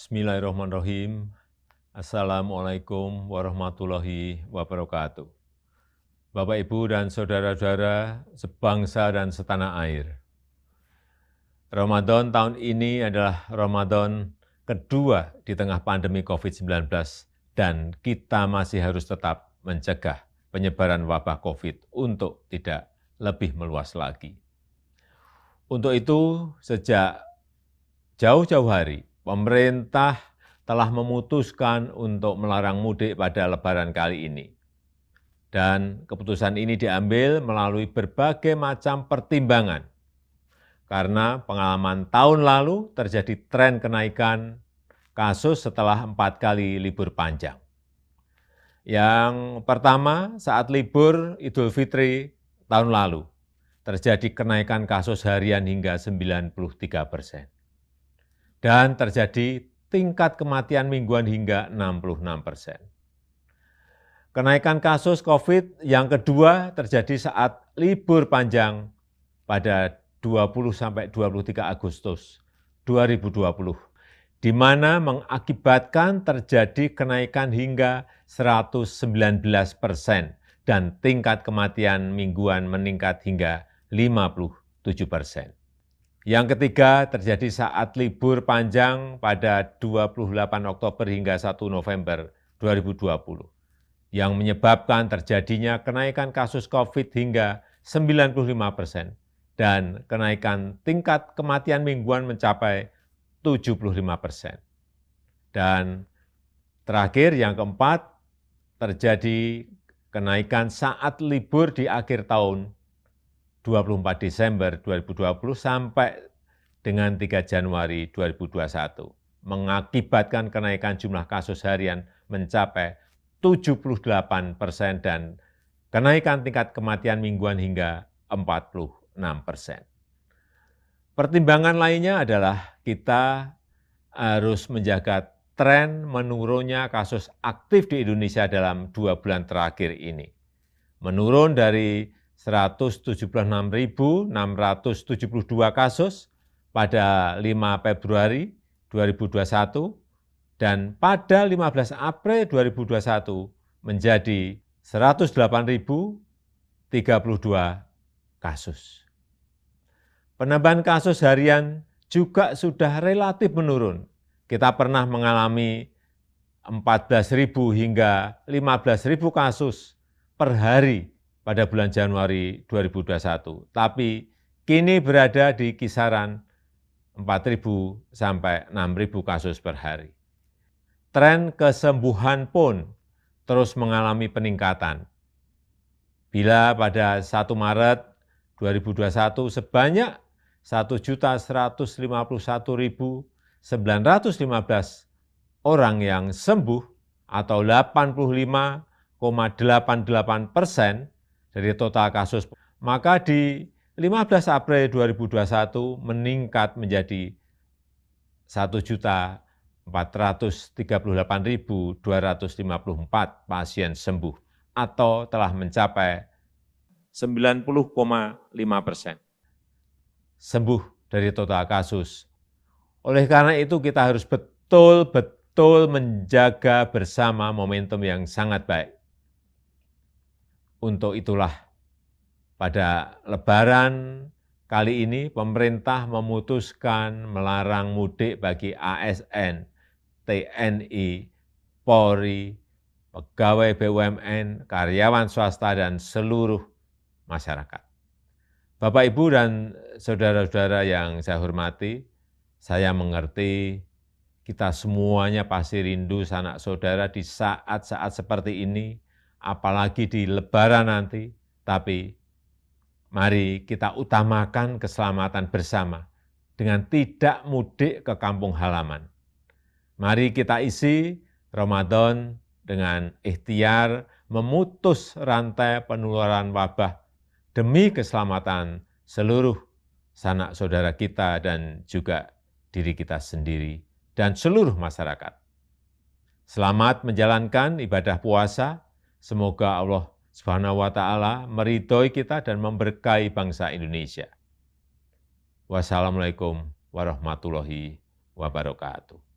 Bismillahirrahmanirrahim. Assalamualaikum warahmatullahi wabarakatuh. Bapak, Ibu, dan saudara-saudara sebangsa dan setanah air. Ramadan tahun ini adalah Ramadan kedua di tengah pandemi COVID-19 dan kita masih harus tetap mencegah penyebaran wabah COVID untuk tidak lebih meluas lagi. Untuk itu, sejak jauh-jauh hari, pemerintah telah memutuskan untuk melarang mudik pada Lebaran kali ini. Dan keputusan ini diambil melalui berbagai macam pertimbangan. Karena pengalaman tahun lalu terjadi tren kenaikan kasus setelah 4 kali libur panjang. Yang pertama, saat libur Idul Fitri tahun lalu, terjadi kenaikan kasus harian hingga 93%. Dan terjadi tingkat kematian mingguan hingga 66%. Kenaikan kasus COVID yang kedua terjadi saat libur panjang pada 20-23 Agustus 2020, di mana mengakibatkan terjadi kenaikan hingga 119% dan tingkat kematian mingguan meningkat hingga 57%. Yang ketiga terjadi saat libur panjang pada 28 Oktober hingga 1 November 2020, yang menyebabkan terjadinya kenaikan kasus COVID hingga 95% dan kenaikan tingkat kematian mingguan mencapai 75%. Dan terakhir, yang keempat, terjadi kenaikan saat libur di akhir tahun 24 Desember 2020 sampai dengan 3 Januari 2021, mengakibatkan kenaikan jumlah kasus harian mencapai 78% dan kenaikan tingkat kematian mingguan hingga 46%. Pertimbangan lainnya adalah kita harus menjaga tren menurunnya kasus aktif di Indonesia dalam 2 bulan terakhir ini. Menurun dari 176.672 kasus pada 5 Februari 2021 dan pada 15 April 2021 menjadi 108.032 kasus. Penambahan kasus harian juga sudah relatif menurun. Kita pernah mengalami 14.000 hingga 15.000 kasus per hari pada bulan Januari 2021, tapi kini berada di kisaran 4.000 sampai 6.000 kasus per hari. Tren kesembuhan pun terus mengalami peningkatan. Bila pada 1 Maret 2021 sebanyak 1.151.915 orang yang sembuh atau 85,88% dari total kasus, maka di 15 April 2021 meningkat menjadi 1.438.254 pasien sembuh atau telah mencapai 90,5% sembuh dari total kasus. Oleh karena itu kita harus betul-betul menjaga bersama momentum yang sangat baik. Untuk itulah pada Lebaran kali ini pemerintah memutuskan melarang mudik bagi ASN, TNI, Polri, pegawai BUMN, karyawan swasta, dan seluruh masyarakat. Bapak, Ibu, dan saudara-saudara yang saya hormati, saya mengerti kita semuanya pasti rindu sanak saudara di saat-saat seperti ini, apalagi di Lebaran nanti, tapi mari kita utamakan keselamatan bersama dengan tidak mudik ke kampung halaman. Mari kita isi Ramadan dengan ikhtiar memutus rantai penularan wabah demi keselamatan seluruh sanak saudara kita dan juga diri kita sendiri dan seluruh masyarakat. Selamat menjalankan ibadah puasa. Semoga Allah Subhanahu wa Ta'ala meridhoi kita dan memberkahi bangsa Indonesia. Wassalamualaikum warahmatullahi wabarakatuh.